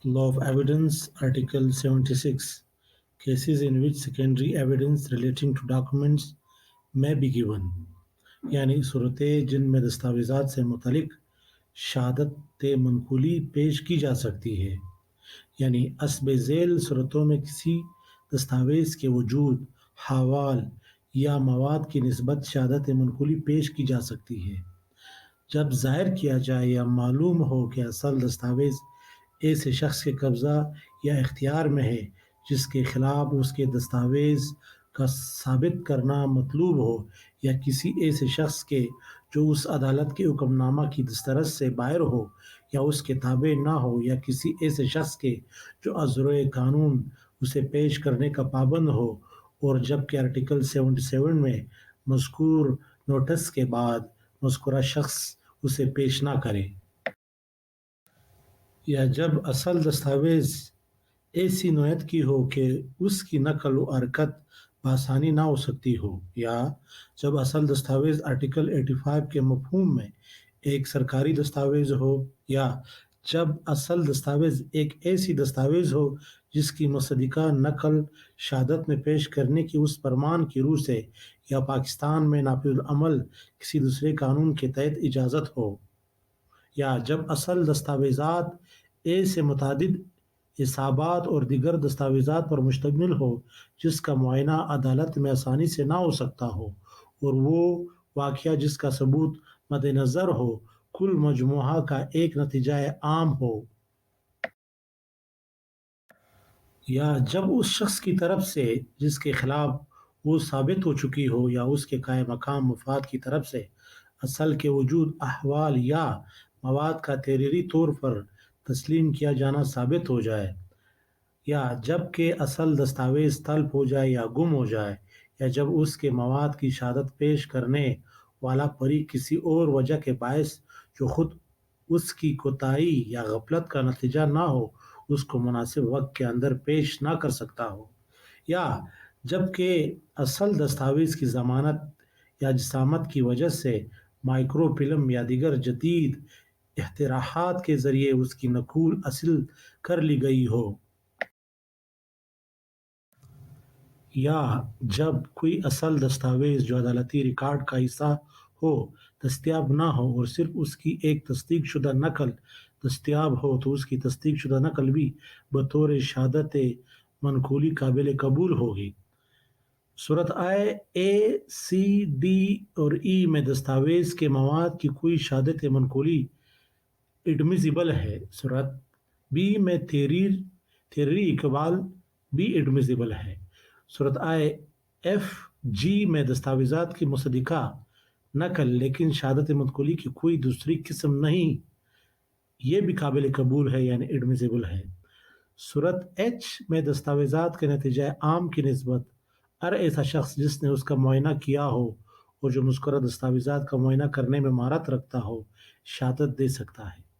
Law of Evidence, Article 76. Cases in which secondary evidence relating to documents may be given. یعنی صورتیں جن میں دستاویزات سے متعلق شہادت منقولی پیش کی جا سکتی ہے. یعنی حسب ذیل صورتوں میں کسی دستاویز کے وجود، حوال یا مواد کی نسبت شہادت منقولی پیش کی جا سکتی ہے جب ظاہر کیا جائے یا معلوم ہو کہ اصل دستاویز ایسے شخص کے قبضہ یا اختیار میں ہے جس کے خلاف اس کے دستاویز کا ثابت کرنا مطلوب ہو، یا کسی ایسے شخص کے جو اس عدالت کے حکم نامہ کی دسترس سے باہر ہو یا اس کے تابع نہ ہو، یا کسی ایسے شخص کے جو ازروئے قانون اسے پیش کرنے کا پابند ہو، اور جبکہ آرٹیکل 77 میں مذکور نوٹس کے بعد مذکورہ شخص اسے پیش نہ کرے، یا جب اصل دستاویز ایسی نوعیت کی ہو کہ اس کی نقل و حرکت بآسانی نہ ہو سکتی ہو، یا جب اصل دستاویز آرٹیکل 85 کے مفہوم میں ایک سرکاری دستاویز ہو، یا جب اصل دستاویز ایک ایسی دستاویز ہو جس کی مصدقہ نقل شہادت میں پیش کرنے کی اس فرمان کی روح سے یا پاکستان میں نافذ العمل کسی دوسرے قانون کے تحت اجازت ہو، یا جب اصل دستاویزات ایسے متعدد حسابات اور دیگر دستاویزات پر مشتمل ہو جس کا معائنہ عدالت میں آسانی سے نہ ہو سکتا ہو، اور وہ واقعہ جس کا ثبوت مد نظر ہو کل مجموعہ کا ایک نتیجہ عام ہو، یا جب اس شخص کی طرف سے جس کے خلاف وہ ثابت ہو چکی ہو یا اس کے قائم مقام مفاد کی طرف سے اصل کے وجود، احوال یا مواد کا تحریری طور پر تسلیم کیا جانا ثابت ہو جائے، یا جب کہ اصل دستاویز طلب ہو جائے یا گم ہو جائے، یا جب اس کے مواد کی شہادت پیش کرنے والا فریق کسی اور وجہ کے باعث جو خود اس کی کوتاہی یا غفلت کا نتیجہ نہ ہو اس کو مناسب وقت کے اندر پیش نہ کر سکتا ہو، یا جب کہ اصل دستاویز کی ضمانت یا جسامت کی وجہ سے مائکرو فلم یا دیگر جدید اختراعات کے ذریعے اس کی نقول حاصل کر لی گئی ہو، یا جب کوئی اصل دستاویز جو عدالتی ریکارڈ کا حصہ ہو دستیاب نہ ہو اور صرف اس کی ایک تصدیق شدہ نقل دستیاب ہو تو اس کی تصدیق شدہ نقل بھی بطور شہادت منقولی قابل قبول ہوگی. صورت آئے اے، سی، ڈی اور ای میں دستاویز کے مواد کی کوئی شہادت منقولی ایڈمیزیبل ہے. صورت بی میں تحریری اقبال بھی ایڈمیزیبل ہے. صورت آئے ایف، جی میں دستاویزات کی مصدقہ نقل لیکن شہادت منقولی کی کوئی دوسری قسم نہیں، یہ بھی قابل قبول ہے یعنی ایڈمیزیبل ہے. صورت ایچ میں دستاویزات کے نتیجہ عام کی نسبت ہر ایسا شخص جس نے اس کا معائنہ کیا ہو اور جو مذکورہ دستاویزات کا معائنہ کرنے میں مہارت رکھتا ہو شہادت دے سکتا ہے.